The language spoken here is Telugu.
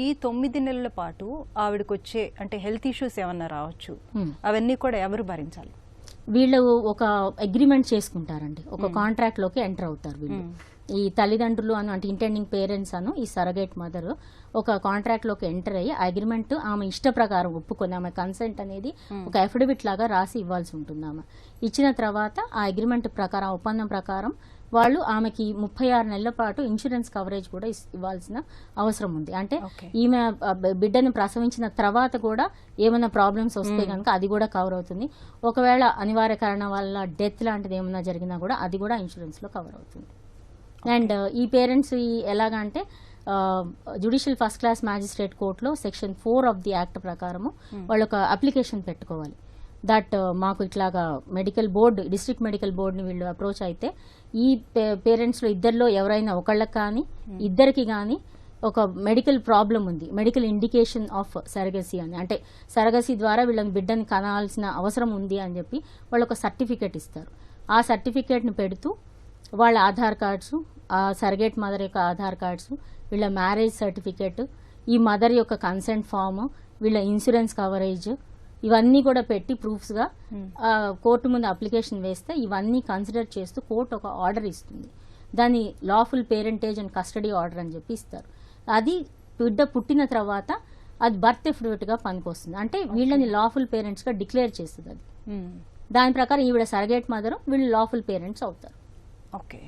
ఈ 9 నెలల పాటు ఆవిడకి వచ్చే అంటే హెల్త్ ఇష్యూస్ ఏమన్నా రావచ్చు, అవన్నీ కూడా ఎవరు భరించాలి? వీళ్ళు ఒక అగ్రిమెంట్ చేసుకుంటారండి, ఒక కాంట్రాక్ట్ లోకి ఎంటర్ అవుతారు వీళ్ళు. ఈ తల్లిదండ్రులు అంటే ఇంటెండింగ్ పేరెంట్స్ ఈ సరగేట్ మదర్ ఒక కాంట్రాక్ట్ లోకి ఎంటర్ అయ్యి అగ్రిమెంట్ ఆమె ఇష్ట ప్రకారం ఒప్పుకొని ఆమె కన్సెంట్ అనేది ఒక అఫిడవిట్ లాగా రాసి ఇవ్వాల్సి ఉంటుంది. ఆమె ఇచ్చిన తర్వాత ఆ అగ్రిమెంట్ ప్రకారం, ఒప్పందం ప్రకారం వాళ్ళు ఆమెకి 36 నెలల పాటు ఇన్సూరెన్స్ కవరేజ్ కూడా ఇవ్వాల్సిన అవసరం ఉంది. అంటే ఈమె బిడ్డని ప్రసవించిన తర్వాత కూడా ఏమైనా ప్రాబ్లమ్స్ వస్తే కనుక అది కూడా కవర్ అవుతుంది. ఒకవేళ అనివార్య కారణం వల్ల డెత్ లాంటిది ఏమైనా జరిగినా కూడా అది కూడా ఇన్సూరెన్స్ లో కవర్ అవుతుంది. అండ్ ఈ పేరెంట్స్ ఎలాగంటే జ్యుడిషియల్ ఫస్ట్ క్లాస్ మ్యాజిస్ట్రేట్ కోర్టులో సెక్షన్ 4 ఆఫ్ ది యాక్ట్ ప్రకారము వాళ్ళు ఒక అప్లికేషన్ పెట్టుకోవాలి. దట్ మాకు ఇట్లాగా మెడికల్ బోర్డు, డిస్ట్రిక్ట్ మెడికల్ బోర్డుని వీళ్ళు అప్రోచ్ అయితే ఈ పేరెంట్స్లో ఇద్దరిలో ఎవరైనా ఒకళ్ళకి కానీ ఇద్దరికి కానీ ఒక మెడికల్ ప్రాబ్లం ఉంది, మెడికల్ ఇండికేషన్ ఆఫ్ సరగసీ అని, అంటే సరగసీ ద్వారా వీళ్ళని బిడ్డని కనాల్సిన అవసరం ఉంది అని చెప్పి వాళ్ళు ఒక సర్టిఫికేట్ ఇస్తారు. ఆ సర్టిఫికేట్ని పెడుతూ వాళ్ళ ఆధార్ కార్డ్స్, ఆ సర్గేట్ మదర్ యొక్క ఆధార్ కార్డ్స్, వీళ్ళ మ్యారేజ్ సర్టిఫికేట్, ఈ మదర్ యొక్క కన్సెంట్ ఫామ్, వీళ్ళ ఇన్సూరెన్స్ కవరేజ్, ఇవన్నీ కూడా పెట్టి ప్రూఫ్స్గా కోర్టు ముందు అప్లికేషన్ వేస్తే ఇవన్నీ కన్సిడర్ చేస్తూ కోర్టు ఒక ఆర్డర్ ఇస్తుంది. దాన్ని lawful parentage and custody order అని చెప్పి ఇస్తారు. అది బిడ్డ పుట్టిన తర్వాత అది బర్త్ ఎఫిడవిట్గా పనికొస్తుంది. అంటే వీళ్ళని లాఫుల్ పేరెంట్స్గా డిక్లేర్ చేస్తుంది అది. దాని ప్రకారం ఈవిడ సర్గేట్ మదర్, వీళ్ళు లాఫుల్ పేరెంట్స్ అవుతారు. ఓకే.